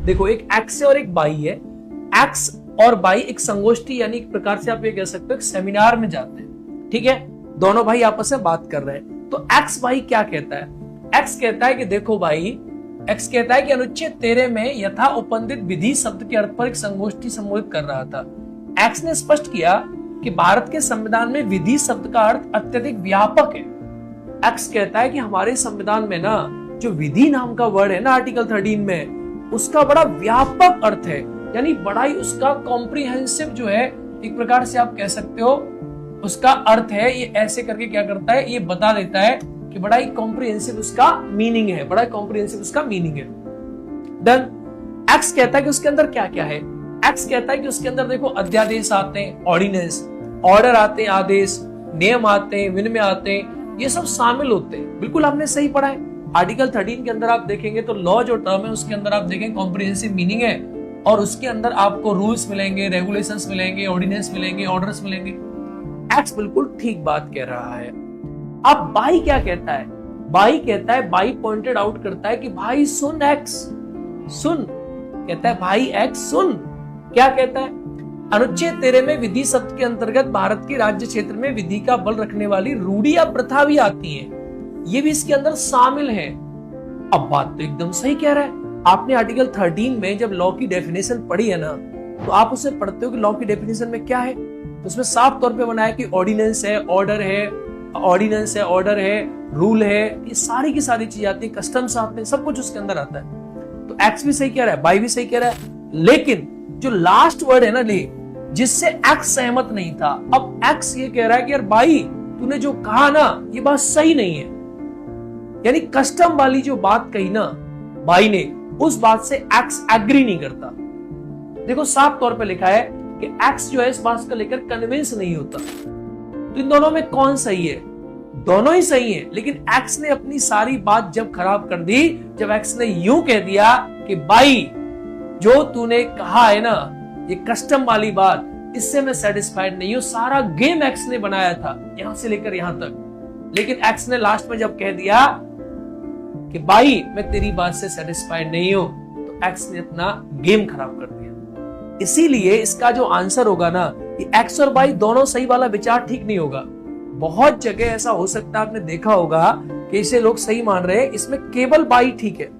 देखो एक एक्स है और एक बाई है। एक्स और बाई एक संगोष्ठी यानी एक प्रकार से आप ये कह सकते हो एक सेमिनार में जाते हैं, ठीक है। दोनों भाई आपस में बात कर रहे हैं, तो एक्स भाई क्या कहता है? एक्स कहता है कि देखो भाई, एक्स कहता है कि अनुच्छेद 13 में यथा उपनिषद विधि शब्द के अर्थ पर एक संगोष्ठी संबोधित कर रहा था। एक्स ने स्पष्ट किया कि भारत के संविधान में विधि शब्द का अर्थ अत्यधिक व्यापक है। एक्स कहता है कि हमारे संविधान में ना जो विधि नाम का वर्ड है ना आर्टिकल 13 में, उसका बड़ा व्यापक अर्थ है, यानी बड़ा ही उसका कॉम्प्रिहेंसिव जो है एक प्रकार से आप कह सकते हो उसका अर्थ है। ये ऐसे करके क्या करता है, ये बता देता है कि बड़ा ही कॉम्प्रिहेंसिव उसका मीनिंग है, बड़ा कॉम्प्रिहेंसिव उसका मीनिंग है। देन एक्स कहता है कि उसके अंदर क्या क्या है। एक्स कहता है कि उसके अंदर देखो अध्यादेश आते हैं, ऑर्डिनेंस, ऑर्डर आते हैं, आदेश, नियम आते हैं, विनिमय आते हैं, ये सब शामिल होते हैं। बिल्कुल आपने सही पढ़ा है। आर्टिकल 13 के अंदर आप देखेंगे तो लॉ जो टर्म है उसके अंदर आप देखेंगे कॉम्प्रिहेंसिव मीनिंग है, और उसके अंदर आपको रूल्स मिलेंगे, रेगुलेशंस मिलेंगे, ऑर्डिनेंस मिलेंगे, ऑर्डर्स मिलेंगे। एक्स बिल्कुल ठीक बात कह रहा है। अब बाई क्या कहता है? बाई कहता है, बाई पॉइंटेड आउट करता है कि भाई सुन एक्स, सुन, कहता है भाई एक्स सुन। क्या कहता है? अनुच्छेद 13 में विधि शब्द के अंतर्गत भारत के राज्य क्षेत्र में विधि का बल रखने वाली रूढ़ी या प्रथा भी आती है, ये भी इसके अंदर शामिल है। अब बात तो एकदम सही कह रहा है। आपने आर्टिकल 13 में जब लॉ की डेफिनेशन पढ़ी है ना, तो आप उसे पढ़ते हो कि लॉ की डेफिनेशन में क्या है। तो उसमें साफ तौर पे बनाया कि ऑर्डिनेंस है, ऑर्डर है, ऑर्डिनेंस है, ऑर्डर है, रूल है, ये सारी की सारी चीजें आती है, कस्टम्स आते हैं, सब कुछ उसके अंदर आता है। तो एक्स भी सही कह रहा है, बाई भी सही कह रहा है, लेकिन जो लास्ट वर्ड है ना ले, जिससे एक्स सहमत नहीं था। अब एक्स ये कह रहा है कि यार बाई तूने जो कहा ना ये बात सही नहीं है, यानी कस्टम वाली जो बात कही ना बाई ने, उस बात से एक्स एग्री नहीं करता। देखो साफ तौर पे लिखा है कि एक्स जो है इस बात को लेकर कन्विंस नहीं होता। तो इन दोनों में कौन सही है? दोनों ही सही है, लेकिन एक्स ने अपनी सारी बात जब खराब कर दी, जब एक्स ने यूं कह दिया कि भाई जो तूने कहा है ना ये कस्टम वाली बात, इससे मैं सेटिस्फाइड नहीं हूं। सारा गेम एक्स ने बनाया था यहां से लेकर यहां तक, लेकिन एक्स ने लास्ट में जब कह दिया कि भाई मैं तेरी बात से सेटिस्फाइड नहीं हूं, तो एक्स ने अपना गेम खराब कर दिया। इसीलिए इसका जो आंसर होगा ना, कि एक्स और बाई दोनों सही वाला विचार ठीक नहीं होगा। बहुत जगह ऐसा हो सकता है, आपने देखा होगा कि इसे लोग सही मान रहे हैं, इसमें केवल बाई ठीक है।